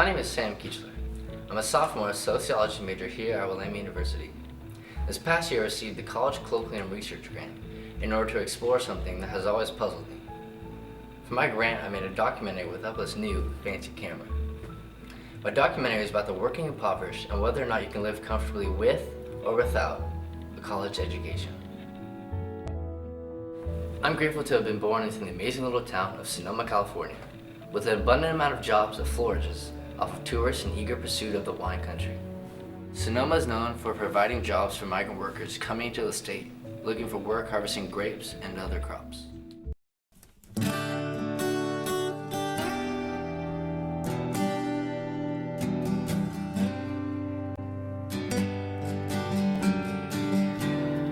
name is Sam Kiechler. I'm a sophomore sociology major here at Willamette University. This past year I received the College Colloquium Research Grant in order to explore something that has always puzzled me. For my grant, I made a documentary with up this new fancy camera. My documentary is about the working impoverished and whether or not you can live comfortably with or without a college education. I'm grateful to have been born into the amazing little town of Sonoma, California, with an abundant amount of jobs that flourishes off of tourists in eager pursuit of the wine country. Sonoma is known for providing jobs for migrant workers coming into the state, looking for work harvesting grapes and other crops.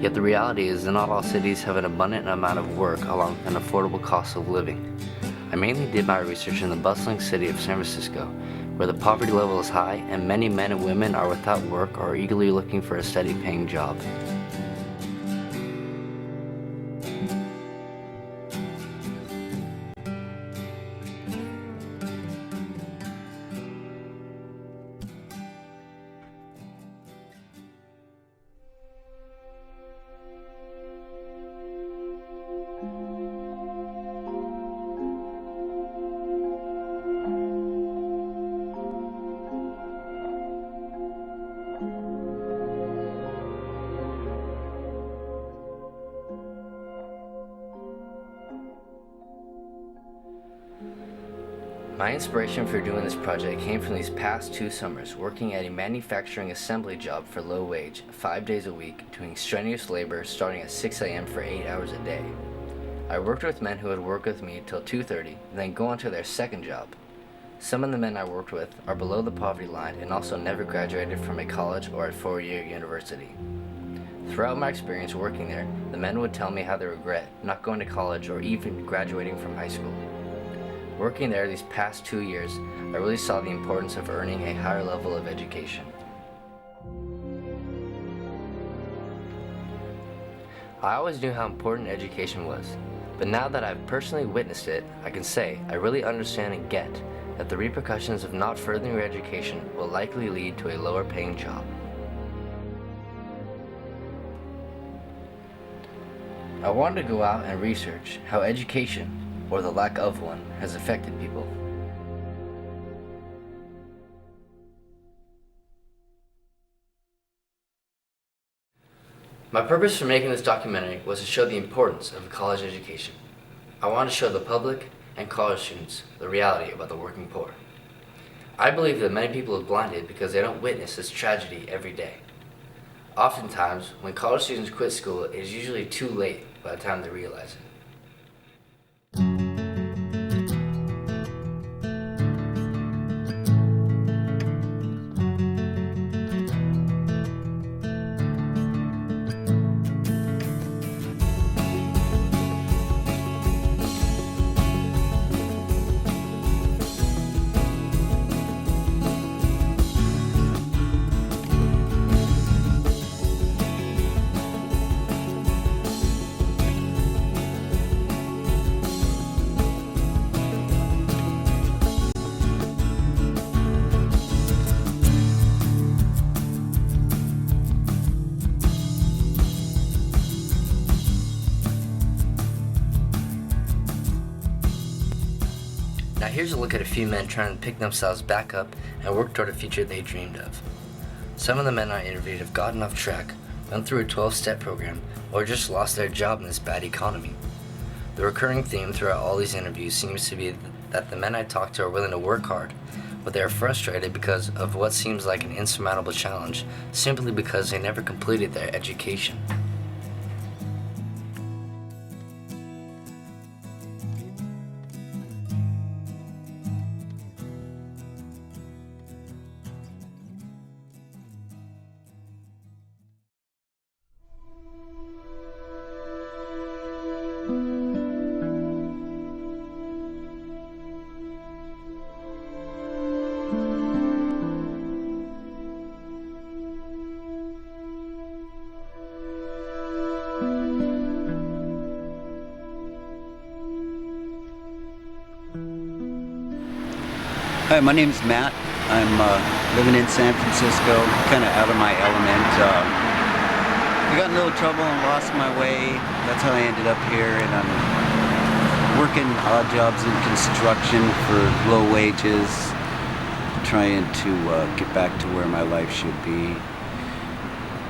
Yet the reality is that not all cities have an abundant amount of work along with an affordable cost of living. I mainly did my research in the bustling city of San Francisco, where the poverty level is high and many men and women are without work or are eagerly looking for a steady paying job. My inspiration for doing this project came from these past 2 summers working at a manufacturing assembly job for low wage, 5 days a week, doing strenuous labor starting at 6 a.m. for 8 hours a day. I worked with men who would work with me till 2:30, then go on to their second job. Some of the men I worked with are below the poverty line and also never graduated from a college or a 4-year university. Throughout my experience working there, the men would tell me how they regret not going to college or even graduating from high school. Working there these past 2 years, I really saw the importance of earning a higher level of education. I always knew how important education was, but now that I've personally witnessed it, I can say I really understand and get that the repercussions of not furthering your education will likely lead to a lower paying job. I wanted to go out and research how education, or the lack of one, has affected people. My purpose for making this documentary was to show the importance of a college education. I want to show the public and college students the reality about the working poor. I believe that many people are blinded because they don't witness this tragedy every day. Oftentimes, when college students quit school, it is usually too late by the time they realize it. Now here's a look at a few men trying to pick themselves back up and work toward a future they dreamed of. Some of the men I interviewed have gotten off track, went through a 12-step program, or just lost their job in this bad economy. The recurring theme throughout all these interviews seems to be that the men I talk to are willing to work hard, but they are frustrated because of what seems like an insurmountable challenge, simply because they never completed their education. Hi, my name is Matt. I'm living in San Francisco, kind of out of my element. I got in a little trouble and lost my way. That's how I ended up here, and I'm working odd jobs in construction for low wages, trying to get back to where my life should be.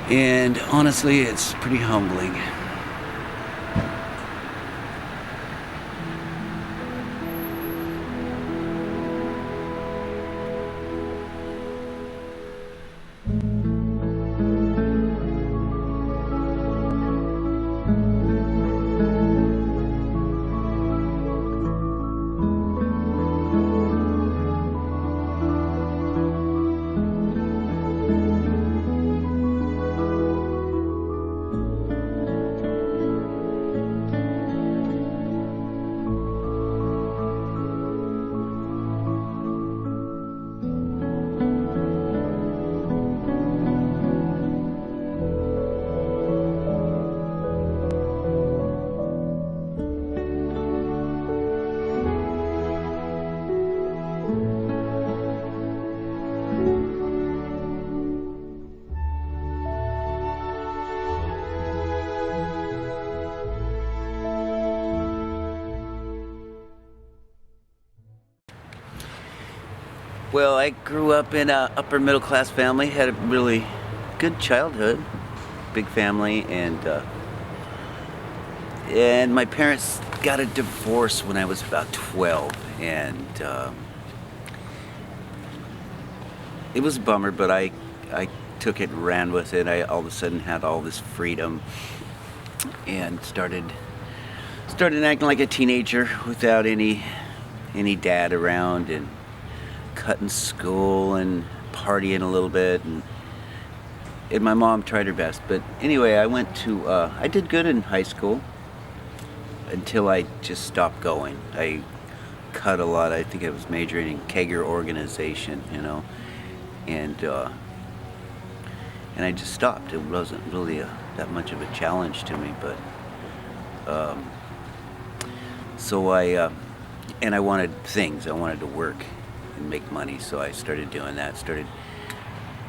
And honestly, it's pretty humbling. Well, I grew up in a upper middle class family, had a really good childhood, big family, and my parents got a divorce when I was about 12, and it was a bummer, but I took it and ran with it. I all of a sudden had all this freedom and started acting like a teenager without any dad around, and cutting school and partying a little bit, and my mom tried her best. But anyway, I did good in high school until I just stopped going. I cut a lot. I think I was majoring in Kegger organization, and I just stopped. It wasn't really that much of a challenge to me, but so I wanted things. I wanted to work and make money, so I started doing that. Started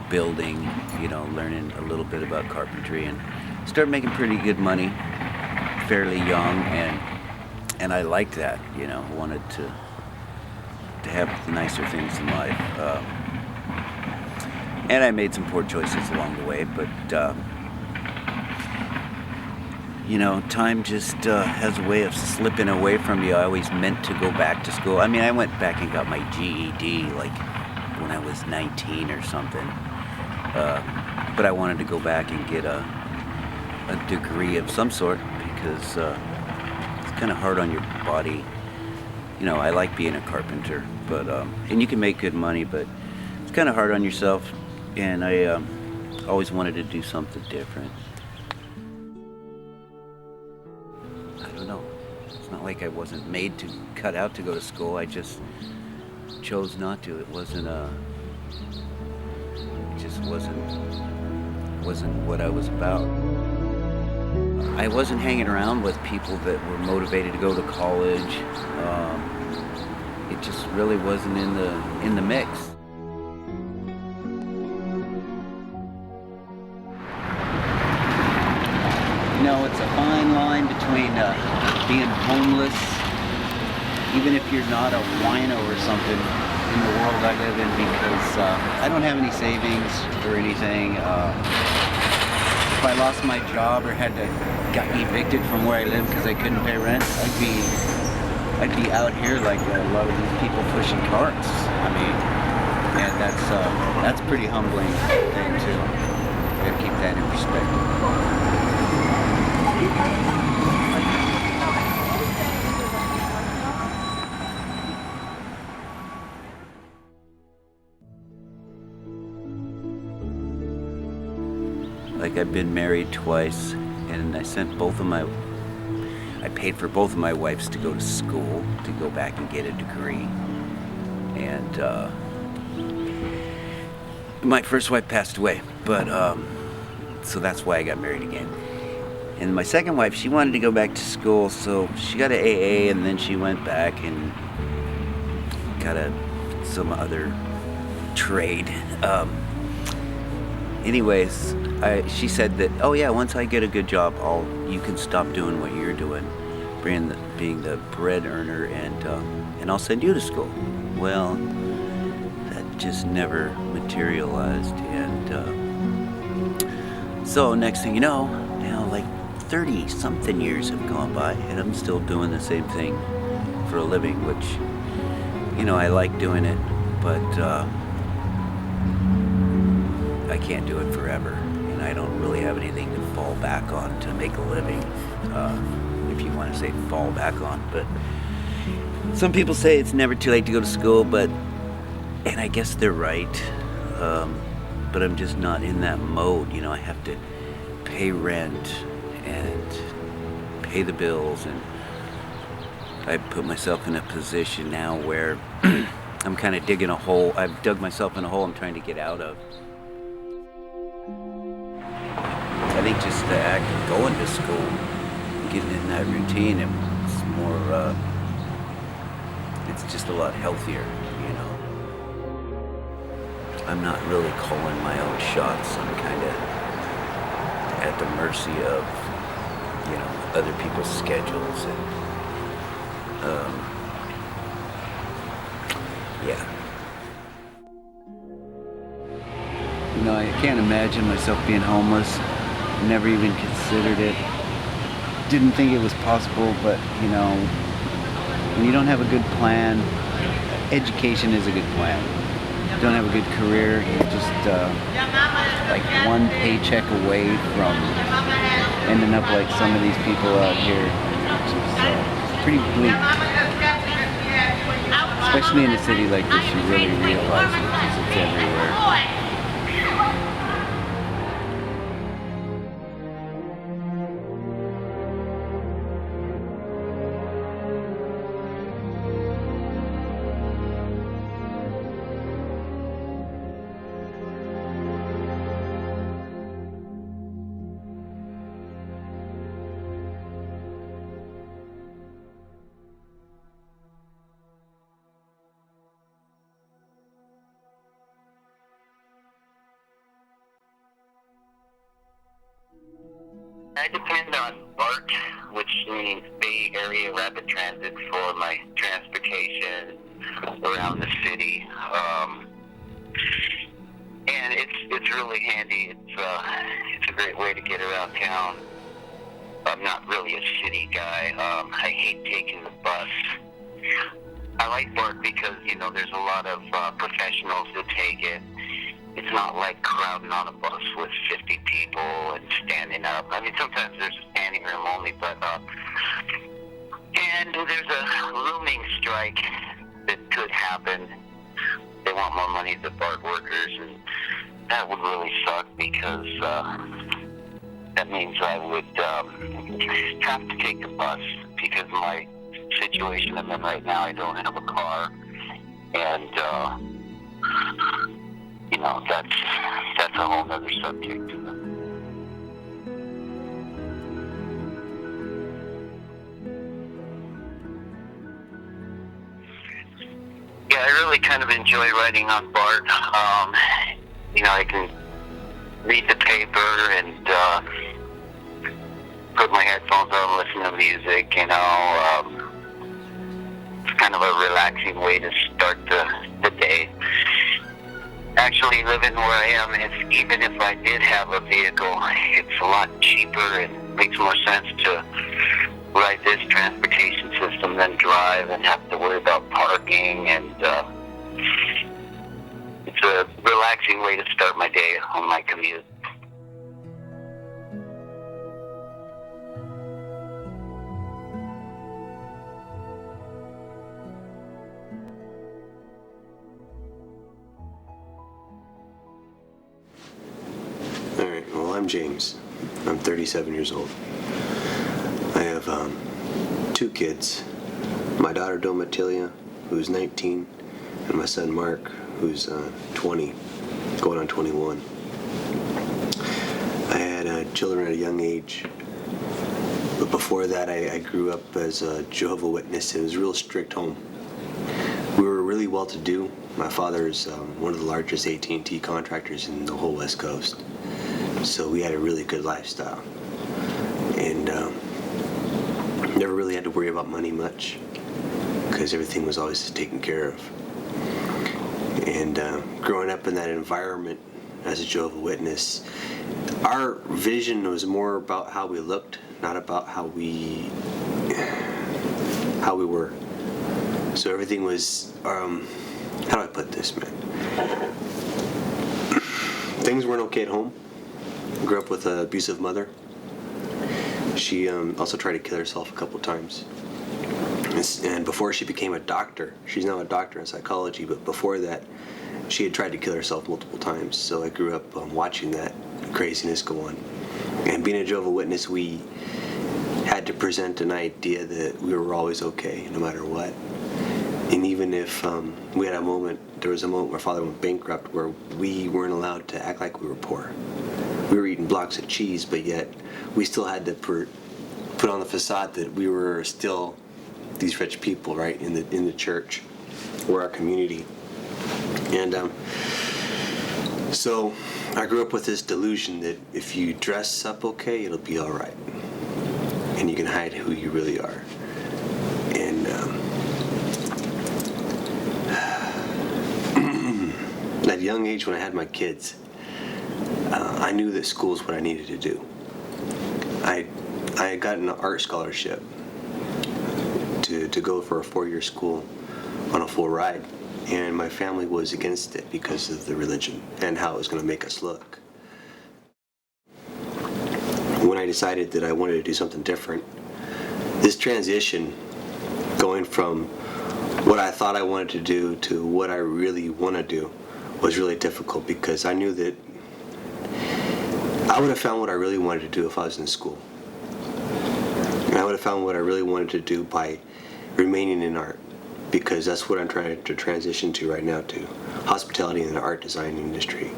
building, learning a little bit about carpentry, and started making pretty good money fairly young, and I liked that. I wanted to have the nicer things in life, and I made some poor choices along the way, but time just has a way of slipping away from you. I always meant to go back to school. I mean, I went back and got my GED like when I was 19 or something. But I wanted to go back and get a degree of some sort, because it's kind of hard on your body. I like being a carpenter, but and you can make good money, but it's kind of hard on yourself. And I always wanted to do something different. I don't know. It's not like I wasn't made to cut out to go to school. I just chose not to. It just wasn't what I was about. I wasn't hanging around with people that were motivated to go to college. It just really wasn't in the mix. It's a fine line between being homeless, even if you're not a wino or something, in the world I live in, because I don't have any savings or anything. If I lost my job or got evicted from where I live because I couldn't pay rent, I'd be out here like a lot of these people pushing carts. I mean, and that's pretty humbling thing too. Gotta keep that in perspective. Like, I've been married twice, and I paid for both of my wives to go to school, to go back and get a degree. And my first wife passed away, but so that's why I got married again. And my second wife, she wanted to go back to school, so she got an AA, and then she went back and got some other trade. Anyways, she said that, oh yeah, once I get a good job, you can stop doing what you're doing, being the bread earner, and I'll send you to school. Well, that just never materialized, and so next thing you know, now like 30 something years have gone by, and I'm still doing the same thing for a living, which, I like doing it, but I can't do it forever, and I don't really have anything to fall back on to make a living, if you want to say fall back on. But some people say it's never too late to go to school, and I guess they're right, but I'm just not in that mode. I have to pay rent and pay the bills, and I put myself in a position now where I'm kind of digging a hole. I've dug myself in a hole I'm trying to get out of. I think just the act of going to school, getting in that routine, it's more, it's just a lot healthier, I'm not really calling my own shots. I'm kind of at the mercy of, other people's schedules, and, yeah. I can't imagine myself being homeless. Never even considered it. Didn't think it was possible, but when you don't have a good plan, education is a good plan. Don't have a good career, you're just like one paycheck away from ending up like some of these people out here, which is pretty bleak. Especially in a city like this, you really realize it because it's everywhere. I depend on BART, which means Bay Area Rapid Transit, for my transportation around the city. And it's really handy. It's a great way to get around town. I'm not really a city guy. I hate taking the bus. I like BART because, there's a lot of professionals that take it. It's not like crowding on a bus with 50 people and standing up. I mean, sometimes there's a standing room only, but and there's a looming strike that could happen. They want more money, the BART workers, and that would really suck because that means I would have to take the bus because of my situation I'm in right now. I don't have a car, and that's a whole other subject. Yeah, I really kind of enjoy writing on BART. I can read the paper and put my headphones on, listen to music. It's kind of a relaxing way to start the day. Actually, living where I am, even if I did have a vehicle, it's a lot cheaper and makes more sense to ride this transportation system than drive and have to worry about parking. And it's a relaxing way to start my day on my commute. I'm James. I'm 37 years old. I have 2 kids. My daughter Domatilia, who's 19, and my son Mark, who's 20, going on 21. I had children at a young age, but before that I grew up as a Jehovah's Witness. It was a real strict home. We were really really well-to-do. My father is one of the largest AT&T contractors in the whole West Coast. So we had a really good lifestyle. And never really had to worry about money much because everything was always taken care of. And growing up in that environment as a Jehovah's Witness, our vision was more about how we looked, not about how we were. So everything was, how do I put this, man? Things weren't okay at home. I grew up with an abusive mother. She also tried to kill herself a couple times. And before she became a doctor, she's now a doctor in psychology, but before that, she had tried to kill herself multiple times. So I grew up watching that craziness go on. And being a Jehovah's Witness, we had to present an idea that we were always okay, no matter what. And even if we had there was a moment where Father went bankrupt where we weren't allowed to act like we were poor. We were eating blocks of cheese, but yet we still had to put on the facade that we were still these rich people, right, in the church or our community. And so I grew up with this delusion that if you dress up okay, it'll be all right, and you can hide who you really are. And at a young age, when I had my kids, I knew that school is what I needed to do. I had gotten an art scholarship to go for a 4-year school on a full ride, and my family was against it because of the religion and how it was going to make us look. When I decided that I wanted to do something different, this transition going from what I thought I wanted to do to what I really want to do was really difficult, because I knew that I would have found what I really wanted to do if I was in school. And I would have found what I really wanted to do by remaining in art, because that's what I'm trying to transition to right now, to hospitality and the art design industry.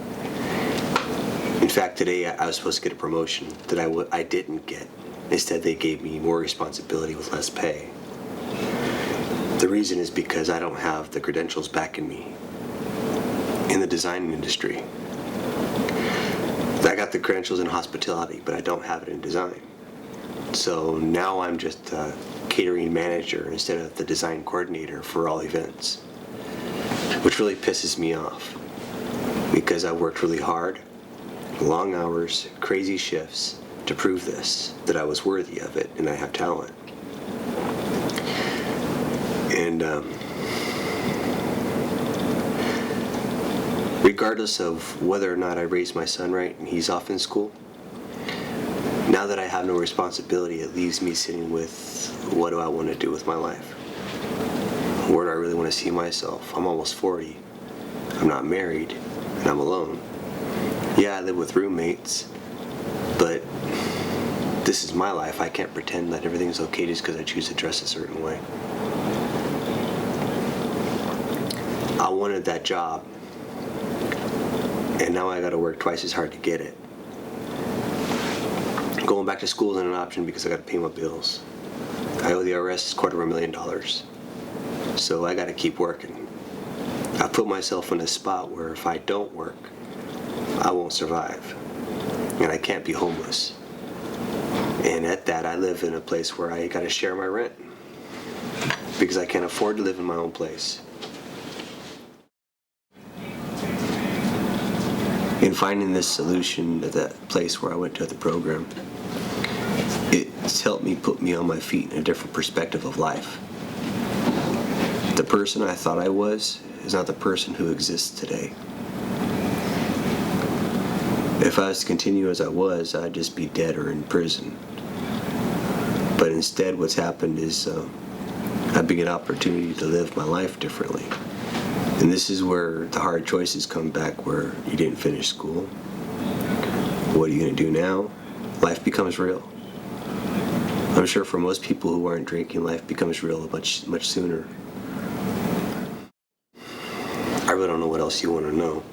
In fact, today I was supposed to get a promotion that I didn't get. Instead, they gave me more responsibility with less pay. The reason is because I don't have the credentials backing me in the design industry. I got the credentials in hospitality, but I don't have it in design. So now I'm just a catering manager instead of the design coordinator for all events, which really pisses me off, because I worked really hard, long hours, crazy shifts to prove this, that I was worthy of it and I have talent. And regardless of whether or not I raised my son right and he's off in school, now that I have no responsibility, it leaves me sitting with, what do I want to do with my life? Where do I really want to see myself? I'm almost 40. I'm not married, and I'm alone. Yeah, I live with roommates, but this is my life. I can't pretend that everything's okay just because I choose to dress a certain way. I wanted that job, and now I got to work twice as hard to get it. Going back to school isn't an option because I got to pay my bills. I owe the IRS $250,000, so I got to keep working. I put myself in a spot where if I don't work, I won't survive, and I can't be homeless. And at that, I live in a place where I got to share my rent because I can't afford to live in my own place. In finding this solution at that place where I went to the program, it's helped me put me on my feet in a different perspective of life. The person I thought I was is not the person who exists today. If I was to continue as I was, I'd just be dead or in prison. But instead, what's happened is I've been given an opportunity to live my life differently. And this is where the hard choices come back, where you didn't finish school. What are you going to do now? Life becomes real. I'm sure for most people who aren't drinking, life becomes real much sooner. I really don't know what else you want to know,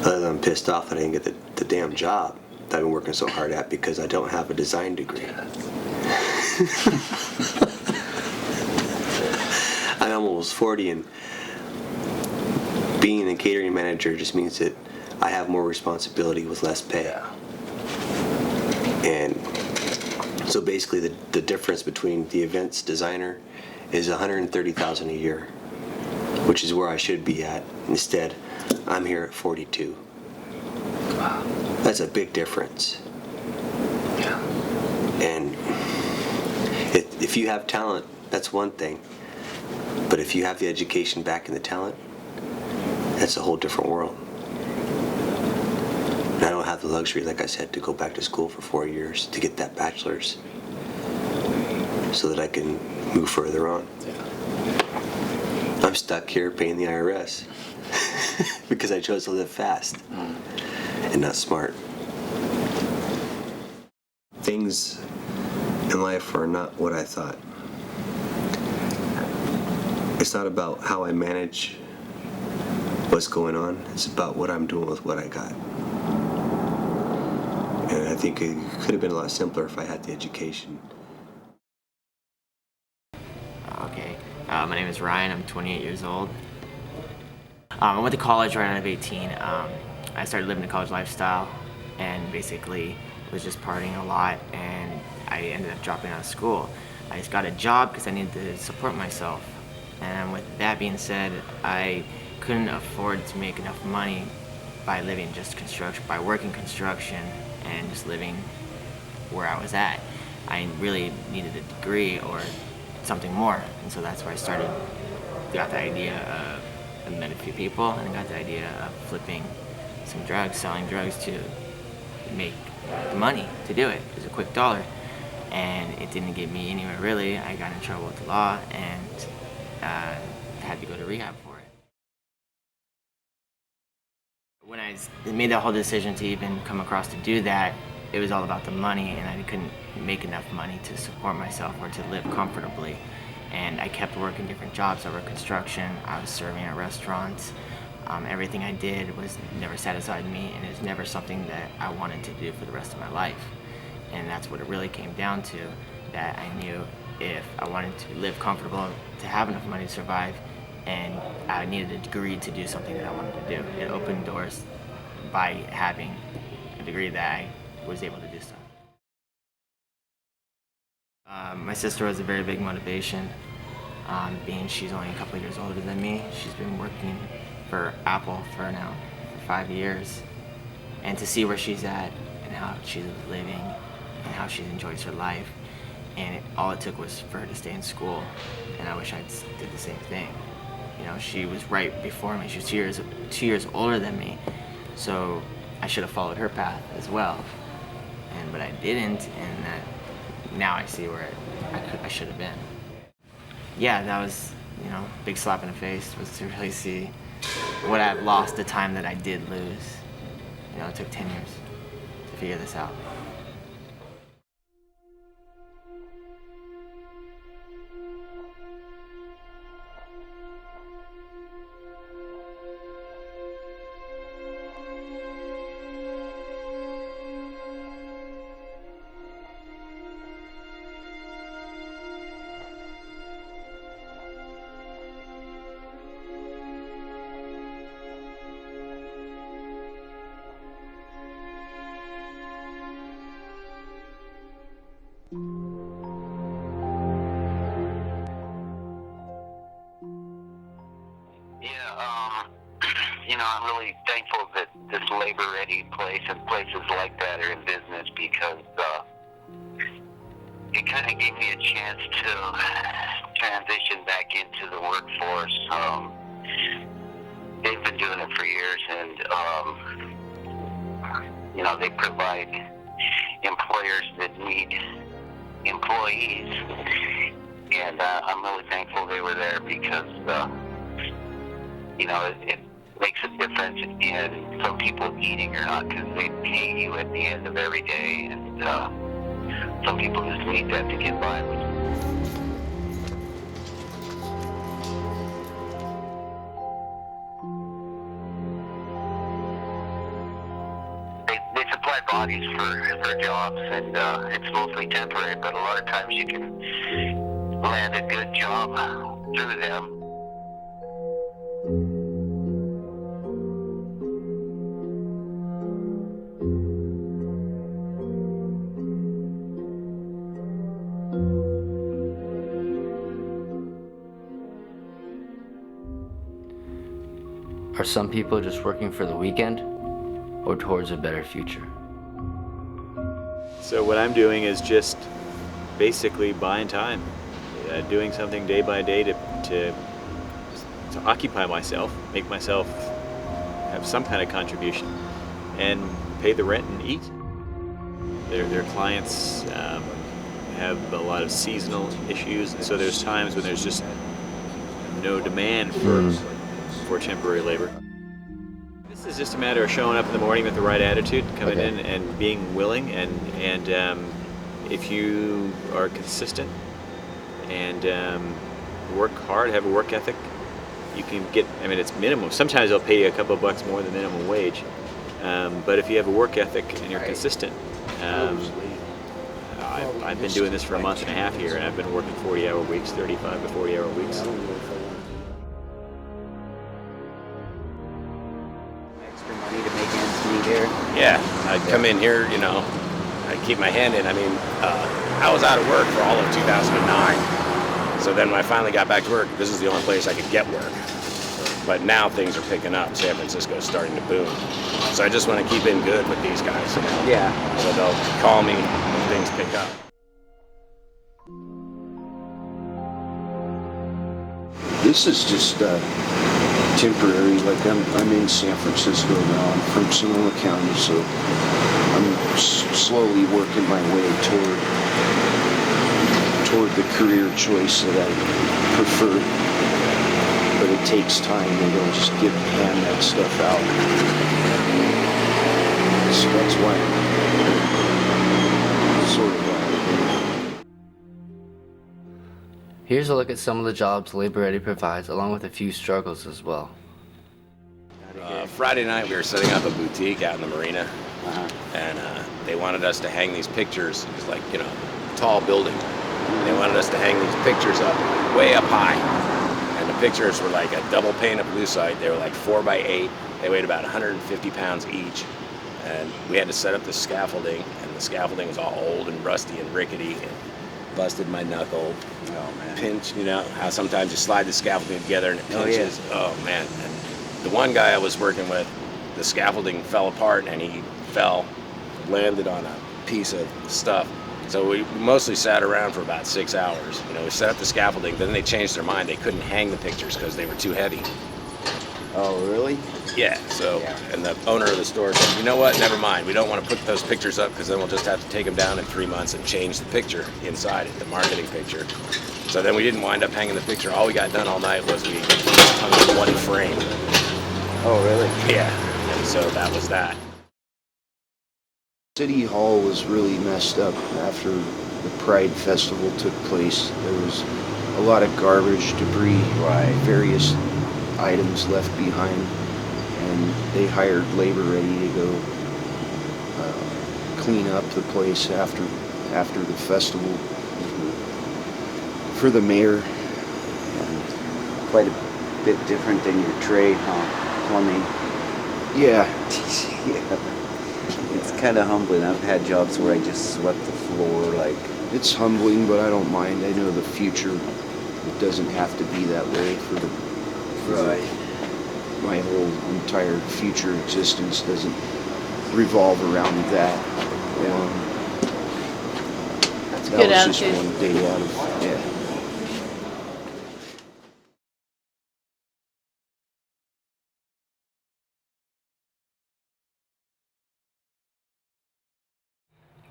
other than I'm pissed off that I didn't get the damn job that I've been working so hard at because I don't have a design degree. I'm almost 40, and being a catering manager just means that I have more responsibility with less pay. Yeah. And so basically the difference between the events designer is $130,000 a year, which is where I should be at. Instead, I'm here at 42. Wow. That's a big difference. Yeah. And if you have talent, that's one thing. But if you have the education backing the talent, that's a whole different world. And I don't have the luxury, like I said, to go back to school for 4 years to get that bachelor's so that I can move further on. Yeah. I'm stuck here paying the IRS because I chose to live fast and not smart. Things in life are not what I thought. It's not about how I manage what's going on. It's about what I'm doing with what I got. And I think it could have been a lot simpler if I had the education. Okay, my name is Ryan. I'm 28 years old. I went to college right out of 18. I started living a college lifestyle and basically was just partying a lot, and I ended up dropping out of school. I just got a job because I needed to support myself. And with that being said, I couldn't afford to make enough money by living just construction, by working construction and just living where I was at. I really needed a degree or something more, and so that's where I got the idea of, I met a few people and I got the idea of flipping some drugs, selling drugs to make the money to do it. It was a quick dollar, and it didn't get me anywhere really. I got in trouble with the law and had to go to rehab for it. When I made that whole decision to even come across to do that, it was all about the money, and I couldn't make enough money to support myself or to live comfortably. And I kept working different jobs. I worked construction, I was serving at restaurants. Everything I did never satisfied me, and it was never something that I wanted to do for the rest of my life. And that's what it really came down to, that I knew if I wanted to live comfortable, to have enough money to survive, and I needed a degree to do something that I wanted to do. It opened doors by having a degree that I was able to do stuff. My sister was a very big motivation, being she's only a couple of years older than me. She's been working for Apple for 5 years, and to see where she's at and how she's living and how she enjoys her life, and all it took was for her to stay in school, and I wish I'd did the same thing. You know, she was right before me. She was 2 years older than me, so I should have followed her path as well. But I didn't, and that now I see where I should have been. Yeah, that was, a big slap in the face, was to really see what I've lost, the time that I did lose. It took 10 years to figure this out. I'm really thankful that this labor-ready place and places like that are in business, because it kind of gave me a chance to transition back into the workforce. They've been doing it for years, and they provide employers that need employees, and I'm really thankful they were there, because it makes a difference in some people eating or not, because they pay you at the end of every day, and some people just need that to get by. They supply bodies for jobs, and it's mostly temporary, but a lot of times you can land a good job through them. Are some people just working for the weekend or towards a better future? So what I'm doing is just basically buying time, doing something day by day to occupy myself, make myself have some kind of contribution, and pay the rent and eat. Their clients have a lot of seasonal issues, and so there's times when there's just no demand for temporary labor. This is just a matter of showing up in the morning with the right attitude, coming in and being willing, and if you are consistent and work hard, have a work ethic, you can get, I mean, it's minimum. Sometimes they'll pay you a couple of bucks more than minimum wage, but if you have a work ethic and you're consistent, I've been doing this for a month and a half here, and I've been working 40-hour weeks, 35 to 40-hour weeks. Extra money to make ends meet here. Yeah, I'd come in here, you know, I'd keep my hand in. I mean, I was out of work for all of 2009. So then when I finally got back to work, this is the only place I could get work. But now things are picking up. San Francisco's starting to boom. So I just want to keep in good with these guys, you know? Yeah. So they'll call me when things pick up. This is just temporary. Like I'm in San Francisco now. I'm from Sonoma County, so I'm slowly working my way toward the career choice that I prefer. But it takes time. They don't just hand that stuff out. So that's why I'm sort of Here's a look at some of the jobs Labor Ready provides, along with a few struggles as well. Friday night we were setting up a boutique out in the marina, and they wanted us to hang these pictures. It was like, you know, a tall building. They wanted us to hang these pictures up, way up high. And the pictures were like a double pane of lucite. They were like 4 by 8. They weighed about 150 pounds each. And we had to set up the scaffolding, and the scaffolding was all old and rusty and rickety, and busted my knuckle. Oh man. Pinch, you know, how sometimes you slide the scaffolding together and it pinches. Oh man. And the one guy I was working with, the scaffolding fell apart and he landed on a piece of stuff. So we mostly sat around for about 6 hours. You know, we set up the scaffolding, then they changed their mind. They couldn't hang the pictures because they were too heavy. Oh really? Yeah, so, and the owner of the store said, you know what, never mind. We don't want to put those pictures up because then we'll just have to take them down in 3 months and change the picture inside it, the marketing picture. So then we didn't wind up hanging the picture. All we got done all night was we hung in one frame. Oh really? Yeah, and so that was that. City Hall was really messed up after the Pride Festival took place. There was a lot of garbage, debris, various items left behind, and they hired Labor Ready to go clean up the place after the festival for the mayor. And quite a bit different than your trade, huh? Plumbing. Yeah. Yeah. It's kind of humbling. I've had jobs where I just swept the floor, like. It's humbling, but I don't mind. I know the future, it doesn't have to be that way my whole entire future existence doesn't revolve around that. That's a That good was just attitude. one day out of, yeah.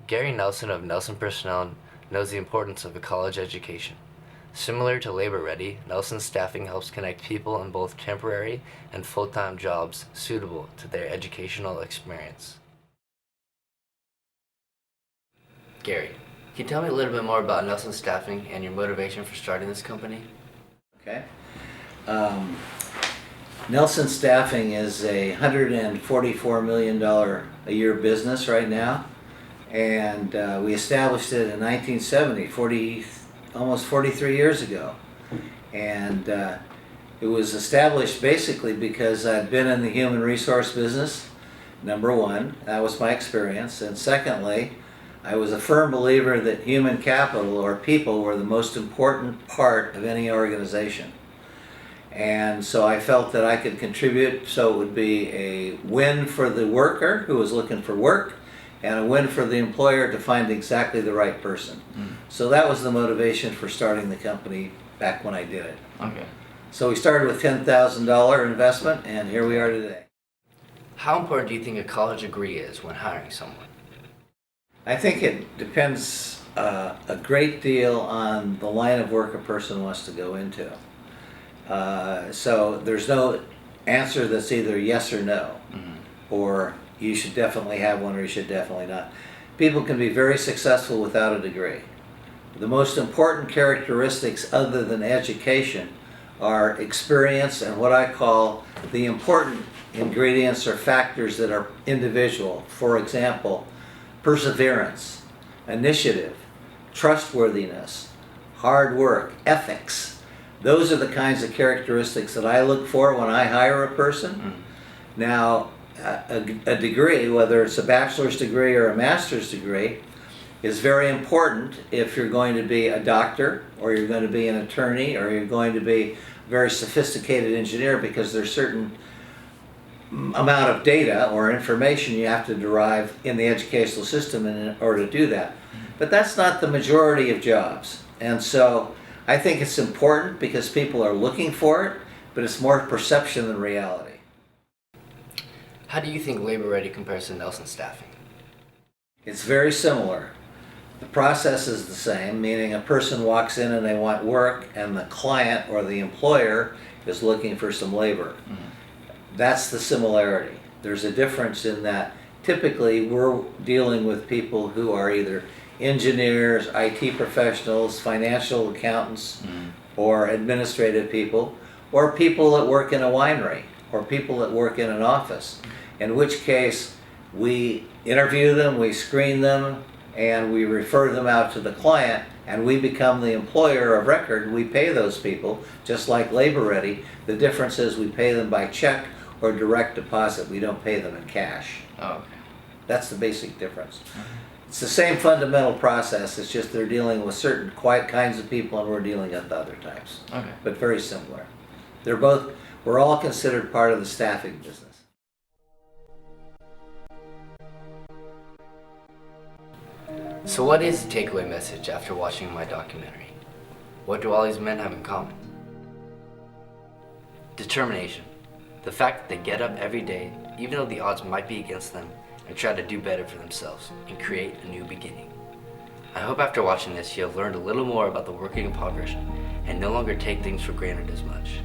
Gary Nelson of Nelson Personnel knows the importance of a college education. Similar to Labor Ready, Nelson's staffing helps connect people in both temporary and full-time jobs suitable to their educational experience. Gary, can you tell me a little bit more about Nelson Staffing and your motivation for starting this company? Okay. Nelson Staffing is a $144 million a year business right now, and we established it in 1970, almost 43 years ago. And it was established basically because I'd been in the human resource business, number one. That was my experience. And secondly, I was a firm believer that human capital, or people, were the most important part of any organization. And so I felt that I could contribute, so it would be a win for the worker who was looking for work, and a win for the employer to find exactly the right person. So that was the motivation for starting the company back when I did it. Okay. So we started with $10,000 investment, and here we are today. How important do you think a college degree is when hiring someone? I think it depends a great deal on the line of work a person wants to go into. So there's no answer that's either yes or no, or you should definitely have one or you should definitely not. People can be very successful without a degree. The most important characteristics other than education are experience and what I call the important ingredients or factors that are individual. For example, perseverance, initiative, trustworthiness, hard work, ethics. Those are the kinds of characteristics that I look for when I hire a person. Now, a degree, whether it's a bachelor's degree or a master's degree, is very important if you're going to be a doctor, or you're going to be an attorney, or you're going to be a very sophisticated engineer, because there's certain amount of data or information you have to derive in the educational system in order to do that. But that's not the majority of jobs. And so I think it's important because people are looking for it, but it's more perception than reality. How do you think Labor Ready compares to Nelson Staffing? It's very similar. The process is the same, meaning a person walks in and they want work, and the client or the employer is looking for some labor. That's the similarity. There's a difference in that typically we're dealing with people who are either engineers, IT professionals, financial accountants, or administrative people, or people that work in a winery, or people that work in an office. In which case, we interview them, we screen them, and we refer them out to the client, and we become the employer of record. We pay those people, just like Labor Ready. The difference is we pay them by check or direct deposit. We don't pay them in cash. Oh, okay. That's the basic difference. It's the same fundamental process, it's just they're dealing with certain quiet kinds of people and we're dealing with other types. Okay. But very similar. We're all considered part of the staffing business. So what is the takeaway message after watching my documentary? What do all these men have in common? Determination. The fact that they get up every day, even though the odds might be against them, and try to do better for themselves and create a new beginning. I hope after watching this you have learned a little more about the working impoverished and no longer take things for granted as much.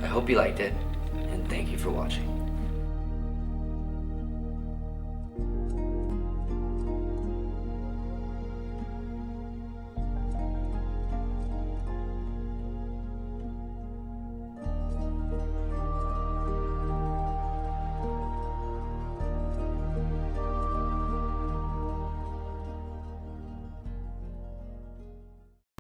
I hope you liked it, and thank you for watching.